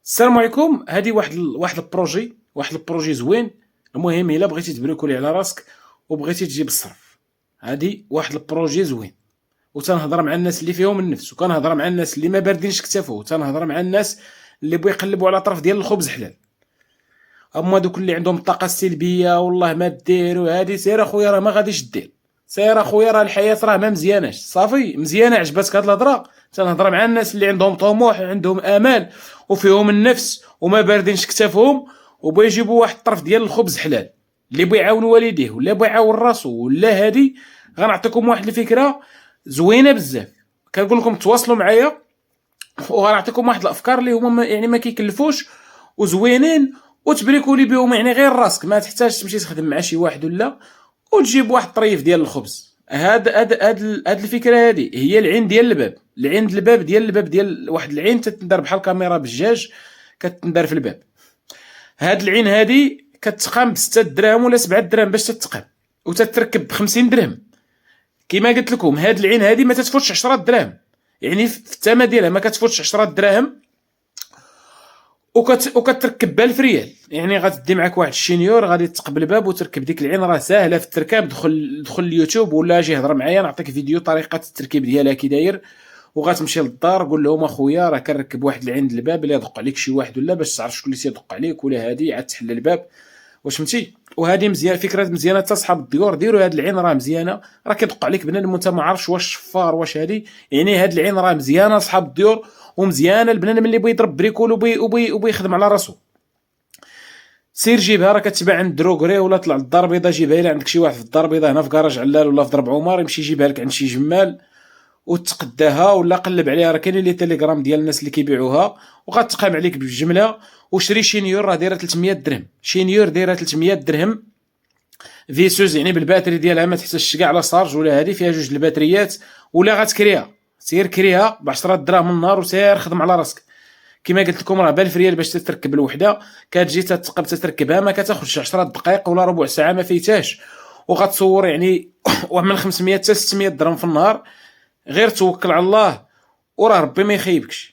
السلام عليكم. هذه واحد البروجي زوين. المهم الا بغيتي تبريكولي على راسك وبغيتي تجيب الصرف، هذه واحد البروجي زوين. وتنهضر مع الناس اللي فيهم النفس، وكنهضر مع الناس اللي ما باردينش كتافو، وتنهضر مع الناس اللي بغا يقلبوا على طرف ديال الخبز حلال. اما دوك اللي عندهم الطاقه السلبيه والله ما دير وهذه، سير اخويا راه ما غاديش دير. سير اخويا راه الحياه راه ما مزياناش، صافي مزيانه عجبتك هاد الهضره. تنهضر مع الناس اللي عندهم طموح وعندهم امال وفيهم النفس وما باردينش كتافهم، وبغا يجيبوا واحد الطرف ديال الخبز حلال. اللي بغا يعاون والديه ولا بغا يعاون راسو ولا هادي، غنعطيكم واحد الفكره زوينه بزاف. كنقول لكم تواصلوا معايا وغنعطيكم واحد الافكار اللي هما يعني ما كيكلفوش وزوينين، وتبريكولي بهم يعني غير راسك، ما تحتاج تمشي تخدم مع شي واحد ولا، وتجيب واحد الطريف ديال الخبز. هاد الفكره هذه هي العين ديال الباب، العين ديال واحد العين تتندار بحال كاميرا بالجاج كتندار في الباب. هاد العين هذه كتقام ب6 دراهم ولا 7 دراهم باش تتقام، وتتركب ب50 درهم. كما قلت لكم هاد العين هذه ما تتفوتش 10 دراهم، يعني في الثمن ديالها ما كتفوتش 10 دراهم. وكتركب ب1000 ريال، يعني غتدي معك واحد الشينيور غادي تقبل الباب وتركب ديك العين. راه ساهله في التركاب. دخل اليوتيوب ولا اجي هضر معايا نعطيك فيديو طريقه التركيب ديالها كي داير. وغتمشي للدار قول لهم اخويا راه كنركب واحد العين الباب، الا يدق عليك شي واحد ولا باش تعرف شكون اللي تيدق عليك ولا هادي عاد تحل الباب. واش فهمتي؟ وهذه مزيان، فكره مزيانه. حتى صحاب الديور ديروا هاد العين راه مزيانه. راه كيدق عليك بنادم وانت ما عارفش واش شفار واش هادي، يعني هاد العين راه مزيانه صحاب الديور، ومزيانه البنادم اللي بغى يضرب بريكول وبغى يخدم على راسو. سير جيبها، راه كتباع عند دروغري ولا طلع للدار البيضاء جيبها. الا عندك شي واحد في الدار البيضاء هنا في كراج علال ولا في ضرب عمر، يمشي يجيبها لك عند شي جمال وتقداها ولا قلب عليها. راه كاينين لي تيليجرام ديال الناس اللي كيبيعوها وغتقام عليك بالجمله. وشري شينيور راه دايره 300 درهم، شينيور دايره 300 درهم فيسوز، يعني بالباتري ديالها ما تحتاجش كاع لا صارج ولا هذه، فيها جوج الباتريات. ولا غتكريها سير كريها ب 10 دراهم النهار وسير خدم على راسك. كما قلت لكم راه ب1000 ريال باش تتركب الوحده. كتجي تتقب تتركبها ما كتاخذش 10 دقائق ولا ربع ساعه ما فيتاش. وغتصور يعني من 500 حتى 600 درهم في النهار. غير توكل على الله وراه ربي ما يخيبكش.